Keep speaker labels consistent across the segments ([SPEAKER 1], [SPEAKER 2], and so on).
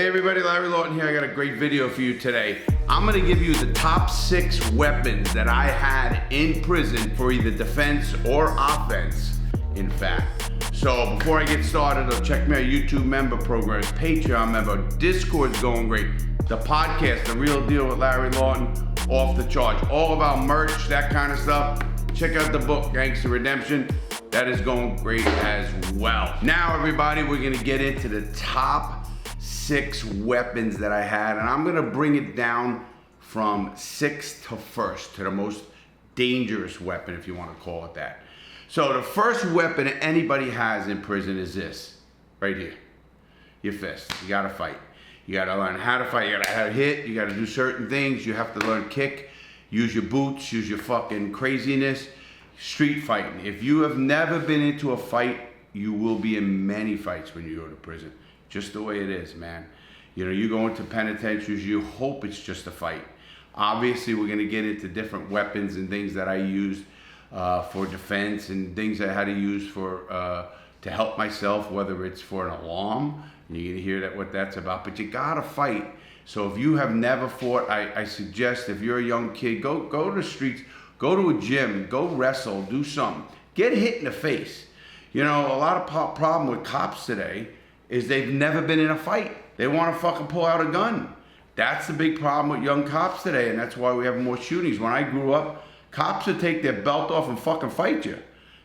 [SPEAKER 1] Hey everybody, Larry Lawton here. I got a great video for you today. I'm gonna give you the top 6 weapons that I had in prison for either defense or offense, in fact. So before I get started, check my YouTube member programs, Patreon member, Discord's going great. The podcast, The Real Deal with Larry Lawton, off the charts. All of our merch, that kind of stuff. Check out the book, Gangster Redemption. That is going great as well. Now everybody, we're gonna get into the top 6 weapons that I had, and I'm gonna bring it down from 6th to 1st to the most dangerous weapon, if you want to call it that. So the first weapon anybody has in prison is this, right here, your fist. You gotta fight. You gotta learn how to fight, you gotta how to hit, you gotta do certain things, you have to learn kick, use your boots, use your fucking craziness, street fighting. If you have never been into a fight, you will be in many fights when you go to prison. Just the way it is, man. You know, you go into penitentiaries, you hope it's just a fight. Obviously, we're gonna get into different weapons and things that I used for defense and things I had to use for to help myself, whether it's for an alarm, and you're gonna hear what that's about, but you gotta fight. So if you have never fought, I suggest if you're a young kid, go to the streets, go to a gym, go wrestle, do something. Get hit in the face. You know, a lot of problem with cops today is they've never been in a fight. They want to fucking pull out a gun. That's the big problem with young cops today, and that's why we have more shootings. When I grew up, cops would take their belt off and fucking fight you.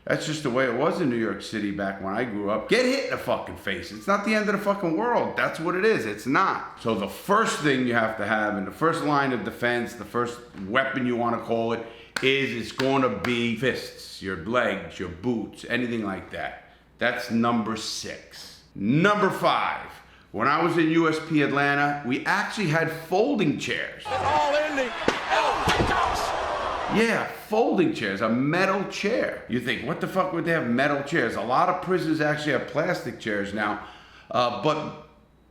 [SPEAKER 1] That's just the way it was in New York City back when I grew up. Get hit in the fucking face. It's not the end of the fucking world. That's what it is. It's not. So the first thing you have to have, and the first line of defense, the first weapon you want to call it, is it's going to be fists, your legs, your boots, anything like that. That's number 6. Number 5, when I was in USP Atlanta, we actually had folding chairs. Yeah, folding chairs, a metal chair. You think, what the fuck would they have metal chairs? A lot of prisons actually have plastic chairs now, but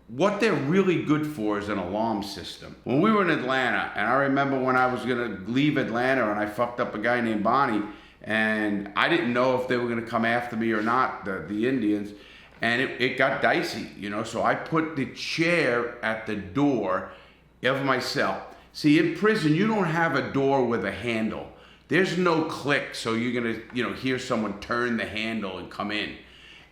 [SPEAKER 1] what they're really good for is an alarm system. When we were in Atlanta, and I remember when I was gonna leave Atlanta and I fucked up a guy named Bonnie, and I didn't know if they were gonna come after me or not, the Indians, and it got dicey, you know, so I put the chair at the door of my cell. See, in prison, you don't have a door with a handle. There's no click, so you're gonna, hear someone turn the handle and come in.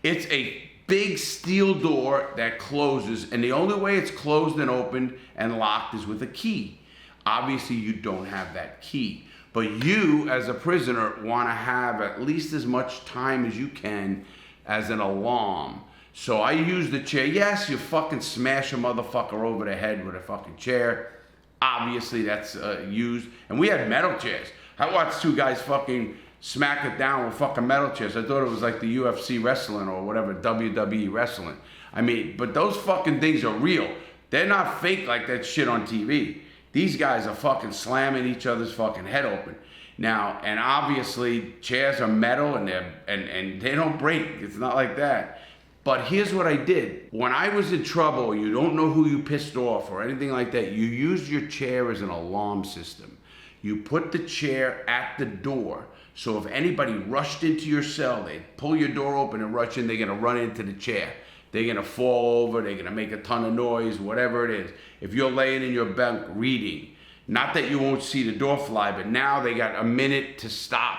[SPEAKER 1] It's a big steel door that closes, and the only way it's closed and opened and locked is with a key. Obviously, you don't have that key, but you, as a prisoner, wanna have at least as much time as you can as an alarm. So I use the chair. Yes, you fucking smash a motherfucker over the head with a fucking chair. Obviously that's used. And we had metal chairs. I watched 2 guys fucking smack it down with fucking metal chairs. I thought it was like the UFC wrestling or whatever, WWE wrestling. I mean, but those fucking things are real. They're not fake like that shit on TV. These guys are fucking slamming each other's fucking head open. Now, and obviously chairs are metal and they don't break. It's not like that. But here's what I did. When I was in trouble, you don't know who you pissed off or anything like that, you used your chair as an alarm system. You put the chair at the door, so if anybody rushed into your cell, they'd pull your door open and rush in, they're gonna run into the chair. They're gonna fall over, they're gonna make a ton of noise, whatever it is. If you're laying in your bunk reading, not that you won't see the door fly, but now they got a minute to stop.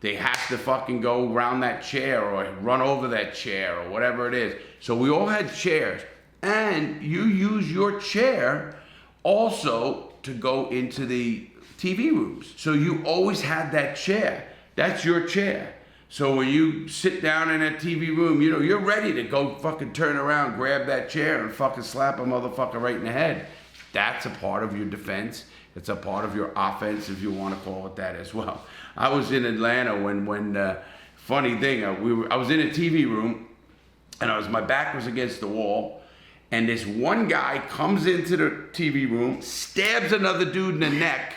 [SPEAKER 1] They have to fucking go around that chair or run over that chair or whatever it is. So we all had chairs, and you use your chair also to go into the TV rooms. So you always had that chair. That's your chair. So when you sit down in that TV room, you're ready to go fucking turn around, grab that chair and fucking slap a motherfucker right in the head. That's a part of your defense. It's a part of your offense, if you want to call it that as well. I was in Atlanta when funny thing, I was in a TV room, and my back was against the wall, and this one guy comes into the TV room, stabs another dude in the neck.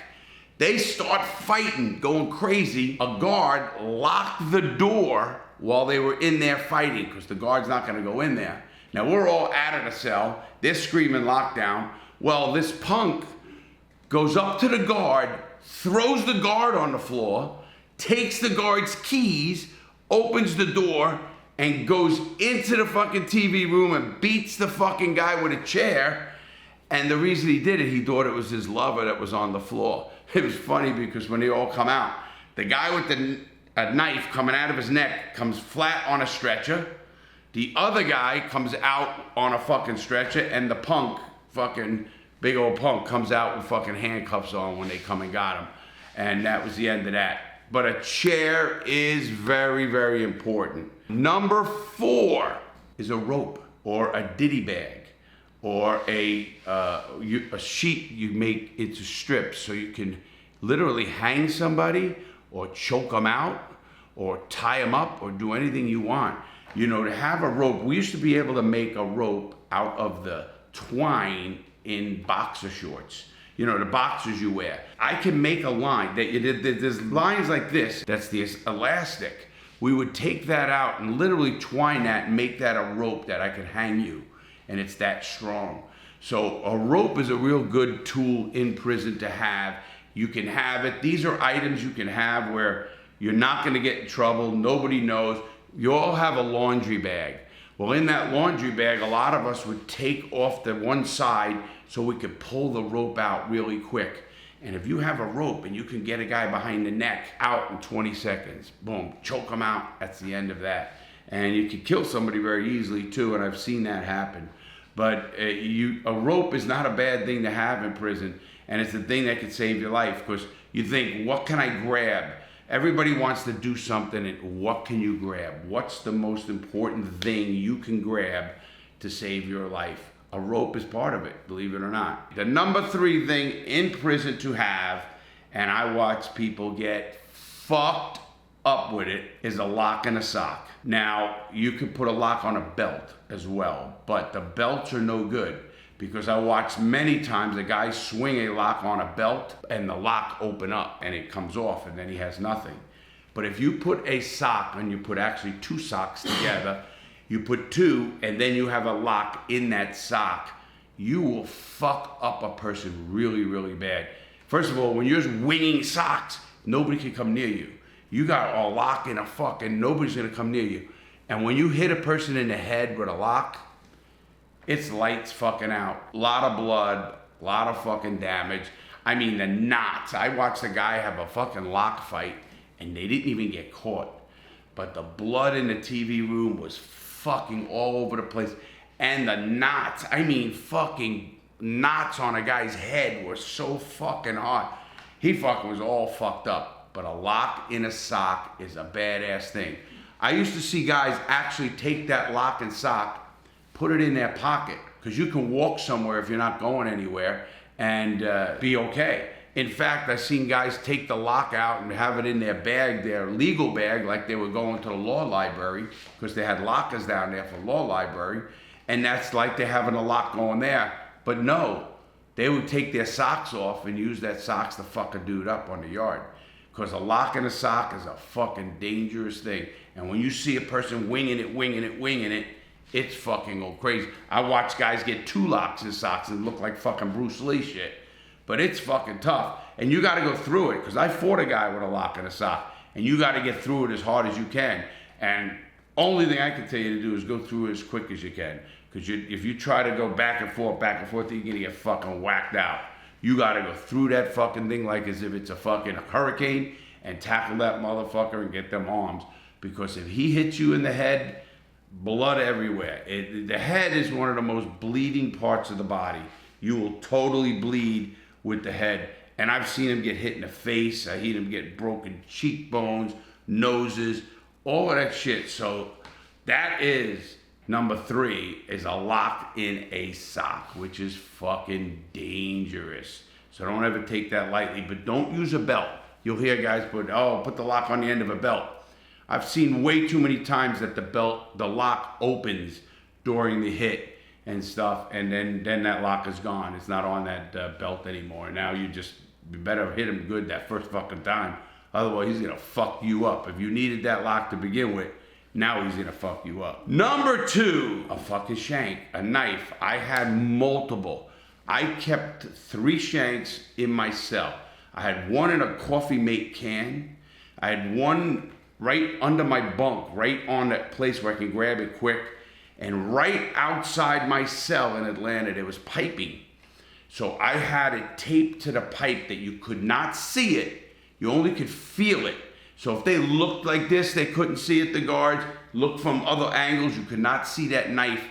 [SPEAKER 1] They start fighting, going crazy. A guard locked the door while they were in there fighting, because the guard's not going to go in there. Now we're all out of the cell. They're screaming lockdown. Well, this punk goes up to the guard, throws the guard on the floor, takes the guard's keys, opens the door, and goes into the fucking TV room and beats the fucking guy with a chair. And the reason he did it, he thought it was his lover that was on the floor. It was funny because when they all come out, the guy with a knife coming out of his neck comes flat on a stretcher. The other guy comes out on a fucking stretcher, and the punk, fucking big old punk, comes out with fucking handcuffs on when they come and got him. And that was the end of that. But a chair is very, very important. Number 4 is a rope or a ditty bag or a sheet you make into strips so you can literally hang somebody or choke them out or tie them up or do anything you want. You know, to have a rope, we used to be able to make a rope out of the twine in boxer shorts. You know, the boxers you wear. I can make a line that you did. There's lines like this. That's the elastic. We would take that out and literally twine that and make that a rope that I could hang you. And it's that strong. So a rope is a real good tool in prison to have. You can have it. These are items you can have where you're not going to get in trouble. Nobody knows. You all have a laundry bag. Well, in that laundry bag, a lot of us would take off the one side so we could pull the rope out really quick. And if you have a rope and you can get a guy behind the neck out in 20 seconds, boom, choke him out, that's the end of that. And you can kill somebody very easily too, and I've seen that happen. But a rope is not a bad thing to have in prison, and it's the thing that can save your life, because you think, what can I grab? Everybody wants to do something, and what can you grab? What's the most important thing you can grab to save your life? A rope is part of it, believe it or not. The number 3 thing in prison to have, and I watch people get fucked up with it, is a lock and a sock. Now, you could put a lock on a belt as well, but the belts are no good, because I watched many times a guy swing a lock on a belt and the lock open up and it comes off and then he has nothing. But if you put a sock, and you put actually 2 socks together, you put 2 and then you have a lock in that sock, you will fuck up a person really, really bad. First of all, when you're winging socks, nobody can come near you. You got a lock in a fucking, nobody's gonna come near you. And when you hit a person in the head with a lock, it's lights fucking out. A lot of blood, a lot of fucking damage. I mean, the knots. I watched a guy have a fucking lock fight and they didn't even get caught. But the blood in the TV room was fucking all over the place. And the knots, I mean fucking knots on a guy's head were so fucking hard. He fucking was all fucked up. But a lock in a sock is a badass thing. I used to see guys actually take that lock and sock, put it in their pocket, because you can walk somewhere if you're not going anywhere and be okay. In fact, I've seen guys take the lock out and have it in their bag, their legal bag, like they were going to the law library, because they had lockers down there for law library, and that's like they're having a lock going there. But no, they would take their socks off and use that socks to fuck a dude up on the yard. Because a lock and a sock is a fucking dangerous thing. And when you see a person winging it, it's fucking go crazy. I watch guys get 2 locks and socks and look like fucking Bruce Lee shit. But it's fucking tough. And you gotta go through it, because I fought a guy with a lock and a sock. And you gotta get through it as hard as you can. And only thing I can tell you to do is go through it as quick as you can. Because if you try to go back and forth, you're gonna get fucking whacked out. You gotta go through that fucking thing like as if it's a fucking hurricane and tackle that motherfucker and get them arms. Because if he hits you in the head, blood everywhere. The head is one of the most bleeding parts of the body. You will totally bleed with the head. And I've seen him get hit in the face. I seen him get broken cheekbones, noses, all of that shit. So that is number 3, is a lock in a sock, which is fucking dangerous. So don't ever take that lightly, but don't use a belt. You'll hear guys put the lock on the end of a belt. I've seen way too many times that the lock opens during the hit and stuff, and then that lock is gone. It's not on that belt anymore. Now you better hit him good that first fucking time. Otherwise, he's gonna fuck you up. If you needed that lock to begin with, now he's gonna fuck you up. Number 2, a fucking shank, a knife. I had multiple. I kept 3 shanks in my cell. I had one in a Coffee Mate can. I had one right under my bunk, right on that place where I can grab it quick. And right outside my cell in Atlanta, there was piping. So I had it taped to the pipe that you could not see it. You only could feel it. So if they looked like this, they couldn't see it, the guards. Looked from other angles, you could not see that knife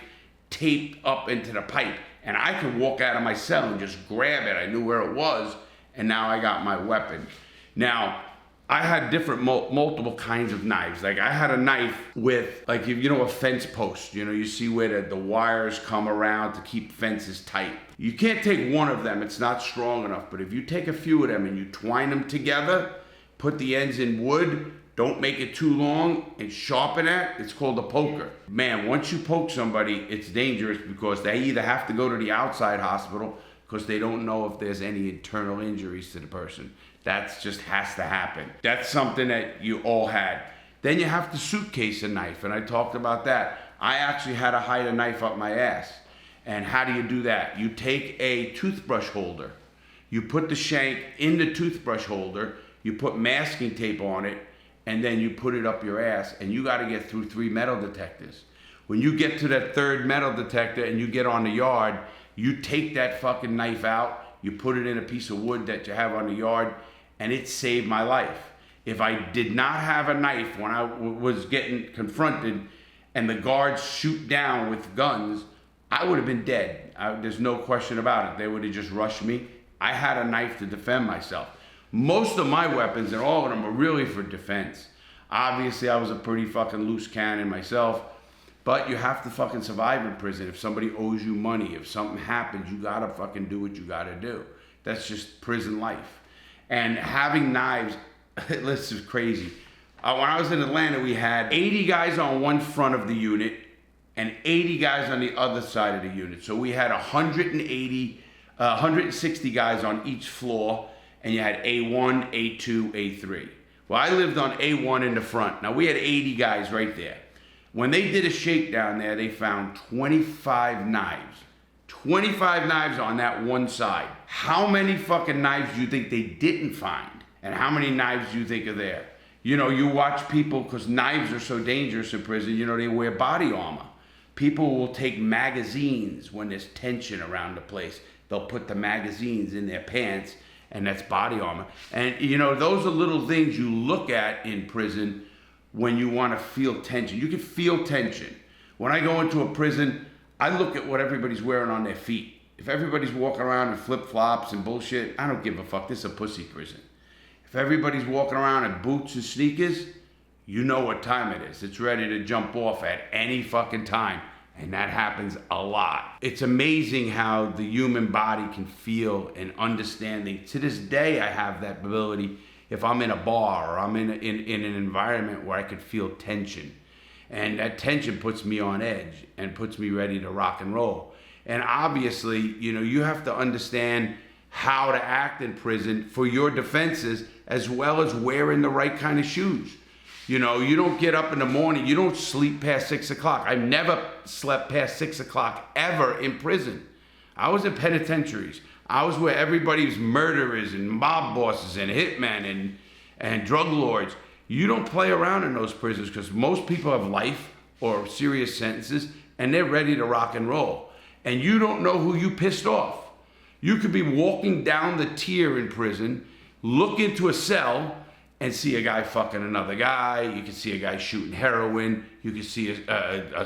[SPEAKER 1] taped up into the pipe. And I could walk out of my cell and just grab it. I knew where it was, and now I got my weapon. Now, I had different multiple kinds of knives. Like I had a knife with, like, you know, a fence post. You know, you see where the wires come around to keep fences tight. You can't take one of them, it's not strong enough. But if you take a few of them and you twine them together, put the ends in wood, don't make it too long, and sharpen it, it's called a poker. Man, once you poke somebody, it's dangerous because they either have to go to the outside hospital because they don't know if there's any internal injuries to the person. That just has to happen. That's something that you all had. Then you have to suitcase a knife, and I talked about that. I actually had to hide a knife up my ass. And how do you do that? You take a toothbrush holder. You put the shank in the toothbrush holder, you put masking tape on it, and then you put it up your ass, and you gotta get through 3 metal detectors. When you get to that 3rd metal detector and you get on the yard, you take that fucking knife out, you put it in a piece of wood that you have on the yard, and it saved my life. If I did not have a knife when I was getting confronted and the guards shoot down with guns, I would have been dead. There's no question about it. They would have just rushed me. I had a knife to defend myself. Most of my weapons, and all of them, are really for defense. Obviously, I was a pretty fucking loose cannon myself, but you have to fucking survive in prison. If somebody owes you money, if something happens, you gotta fucking do what you gotta do. That's just prison life. And having knives, this is crazy. When I was in Atlanta, we had 80 guys on one front of the unit and 80 guys on the other side of the unit. So we had 160 guys on each floor, and you had A1, A2, A3. Well, I lived on A1 in the front. Now, we had 80 guys right there. When they did a shakedown there, they found 25 knives. 25 knives on that one side. How many fucking knives do you think they didn't find? And how many knives do you think are there? You know, you watch people, because knives are so dangerous in prison, you know, they wear body armor. People will take magazines when there's tension around the place. They'll put the magazines in their pants, and that's body armor. And, you know, those are little things you look at in prison when you want to feel tension. You can feel tension. When I go into a prison, I look at what everybody's wearing on their feet. If everybody's walking around in flip-flops and bullshit, I don't give a fuck. This is a pussy prison. If everybody's walking around in boots and sneakers, you know what time it is. It's ready to jump off at any fucking time. And that happens a lot. It's amazing how the human body can feel and understanding. To this day, I have that ability if I'm in a bar or I'm in an environment where I could feel tension. And that tension puts me on edge and puts me ready to rock and roll. And obviously, you know, you have to understand how to act in prison for your defenses, as well as wearing the right kind of shoes. You know, you don't get up in the morning, you don't sleep past 6 o'clock. I've never slept past 6 o'clock ever in prison. I was in penitentiaries. I was where everybody's murderers and mob bosses and hitmen and drug lords. You don't play around in those prisons because most people have life or serious sentences and they're ready to rock and roll. And you don't know who you pissed off. You could be walking down the tier in prison, look into a cell, and see a guy fucking another guy. You can see a guy shooting heroin. You can see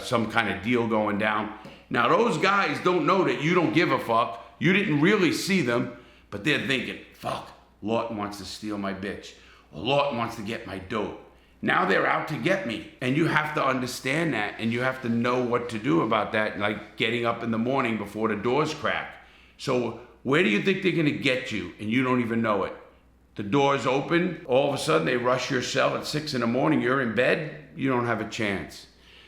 [SPEAKER 1] some kind of deal going down. Now, those guys don't know that you don't give a fuck. You didn't really see them, but they're thinking, fuck, Lawton wants to steal my bitch. Or Lawton wants to get my dope. Now they're out to get me. And you have to understand that, and you have to know what to do about that, like getting up in the morning before the doors crack. So where do you think they're gonna get you, and you don't even know it? The doors open, all of a sudden they rush your cell at 6 in the morning, you're in bed, you don't have a chance.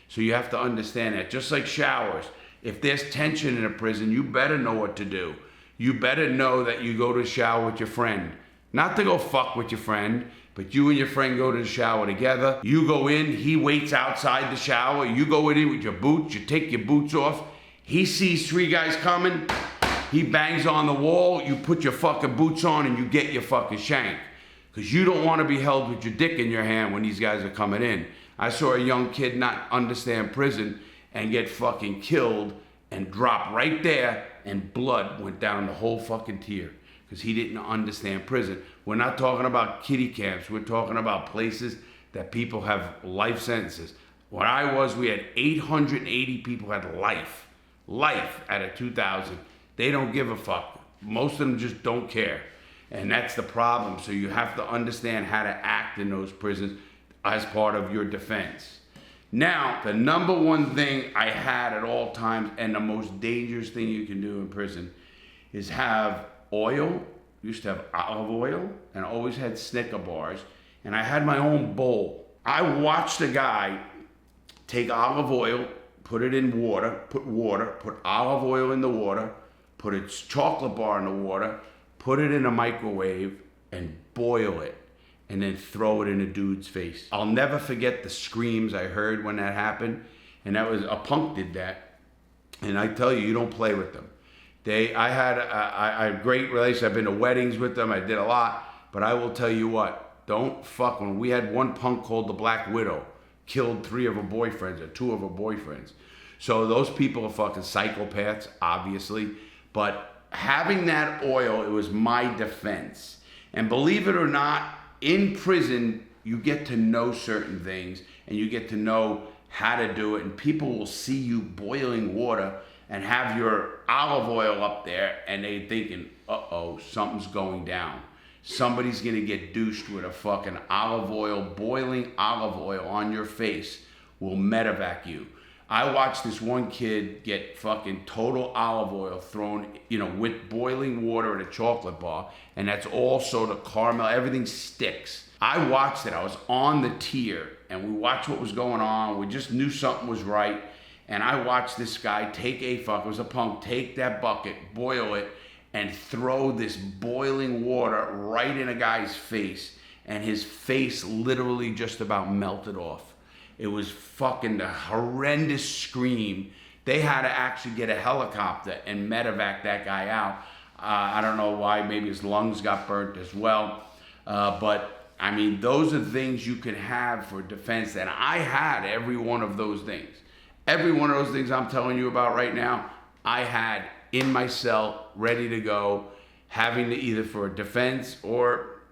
[SPEAKER 1] So you have to understand that. Just like showers, if there's tension in a prison, you better know what to do. You better know that you go to the shower with your friend. Not to go fuck with your friend, but you and your friend go to the shower together. You go in, he waits outside the shower, you go in with your boots, you take your boots off, he sees 3 guys coming, he bangs on the wall, you put your fucking boots on and you get your fucking shank. because you don't want to be held with your dick in your hand when these guys are coming in. I saw a young kid not understand prison and get fucking killed and drop right there, and blood went down the whole fucking tier because he didn't understand prison. We're not talking about kiddie camps. We're talking about places that people have life sentences. When I was, we had 880 people had life out of 2,000. They don't give a fuck. Most of them just don't care. And that's the problem. So you have to understand how to act in those prisons as part of your defense. Now, the number one thing I had at all times, and the most dangerous thing you can do in prison, is have oil. Used to have olive oil, and I always had Snicker bars, and I had my own bowl. I watched a guy take olive oil, put it in water, put olive oil in the water, put a chocolate bar in the water, put it in a microwave, and boil it, and then throw it in a dude's face. I'll never forget the screams I heard when that happened, and that was, a punk did that, and I tell you, you don't play with them. I had a great relationship. I've been to weddings with them. I did a lot, but I will tell you what, don't fuck when we had one punk called the Black Widow, killed 3 of her boyfriends or 2 of her boyfriends. So those people are fucking psychopaths, obviously, but having that oil, it was my defense. And believe it or not, in prison, you get to know certain things and you get to know how to do it, and people will see you boiling water and have your olive oil up there, and they thinking, uh-oh, something's going down. Somebody's gonna get douched with a fucking olive oil, boiling olive oil on your face will medevac you. I watched this one kid get fucking total olive oil thrown, with boiling water in a chocolate bar, and that's all soda caramel, everything sticks. I watched it, I was on the tier, and we watched what was going on, we just knew something was right, and I watched this guy it was a punk, take that bucket, boil it, and throw this boiling water right in a guy's face, and his face literally just about melted off. It was fucking the horrendous scream. They had to actually get a helicopter and medevac that guy out. I don't know why, maybe his lungs got burnt as well. But I mean, those are things you can have for defense, and I had every one of those things. Every one of those things I'm telling you about right now, I had in my cell, ready to go, having to either for defense or,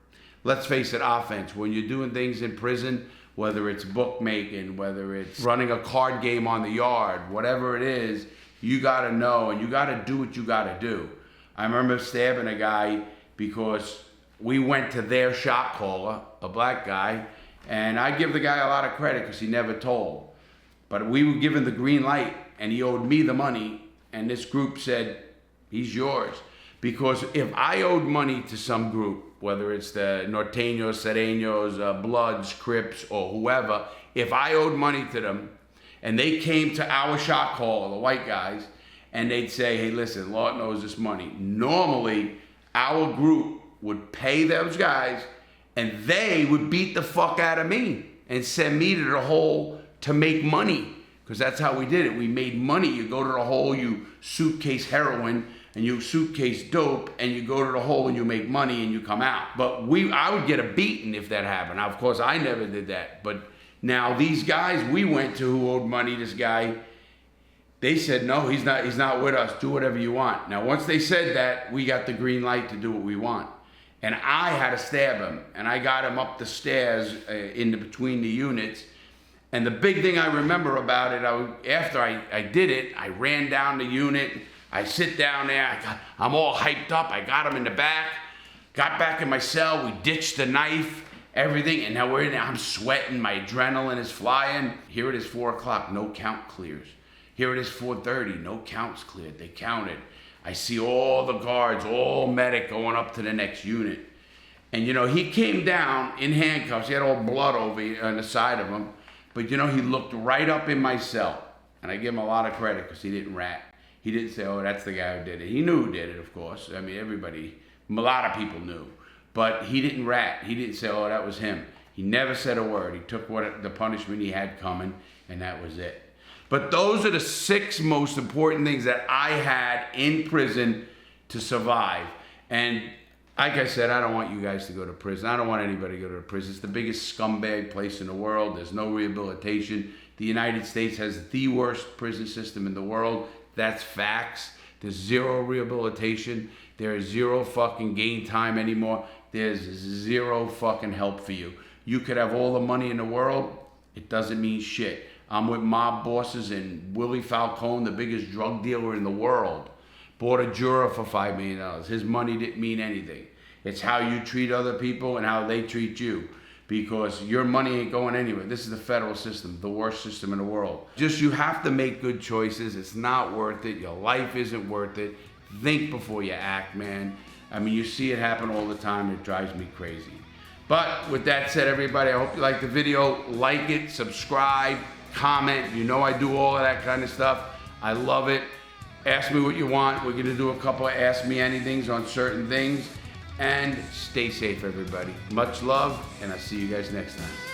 [SPEAKER 1] let's face it, offense. When you're doing things in prison, whether it's bookmaking, whether it's running a card game on the yard, whatever it is, you gotta know and you gotta do what you gotta do. I remember stabbing a guy because we went to their shot caller, a black guy, and I give the guy a lot of credit because he never told. But we were given the green light and he owed me the money, and this group said, he's yours. Because if I owed money to some group, whether it's the Norteños, Sereños, Bloods, Crips, or whoever, if I owed money to them and they came to our shot caller, the white guys, and they'd say, hey, listen, Lawton owes this money. Normally, our group would pay those guys and they would beat the fuck out of me and send me to the hole to make money, because that's how we did it. We made money. You go to the hole, you suitcase heroin, and you suitcase dope, and you go to the hole and you make money and you come out. But I would get a beating if that happened. Now, of course, I never did that. But now these guys we went to who owed money, this guy, they said, no, he's not with us. Do whatever you want. Now, once they said that, we got the green light to do what we want. And I had to stab him, and I got him up the stairs between the units. And the big thing I remember about it, after I did it, I ran down the unit. I sit down there. I'm all hyped up. I got him in the back. Got back in my cell. We ditched the knife, everything. And now we're in there. I'm sweating. My adrenaline is flying. Here it is, 4 o'clock. No count clears. Here it is, 4:30. No counts cleared. They counted. I see all the guards, all medic going up to the next unit. And, he came down in handcuffs. He had all blood over on the side of him. But, he looked right up in my cell. And I give him a lot of credit because he didn't rat. He didn't say, oh, that's the guy who did it. He knew who did it, of course. I mean, a lot of people knew. But he didn't rat. He didn't say, oh, that was him. He never said a word. He took the punishment he had coming, and that was it. But those are the 6 most important things that I had in prison to survive. And Like I said, I don't want you guys to go to prison. I don't want anybody to go to prison. It's the biggest scumbag place in the world. There's no rehabilitation. The United States has the worst prison system in the world. That's facts. There's zero rehabilitation. There is zero fucking gain time anymore. There's zero fucking help for you. You could have all the money in the world. It doesn't mean shit. I'm with mob bosses, and Willie Falcone, the biggest drug dealer in the world, bought a juror for $5 million. His money didn't mean anything. It's how you treat other people and how they treat you, because your money ain't going anywhere. This is the federal system, the worst system in the world. Just, you have to make good choices. It's not worth it. Your life isn't worth it. Think before you act, man. I mean, you see it happen all the time. It drives me crazy. But with that said, everybody, I hope you liked the video. Like it, subscribe, comment. You know I do all of that kind of stuff. I love it. Ask me what you want. We're going to do a couple of Ask Me Anythings on certain things. And stay safe, everybody. Much love, and I'll see you guys next time.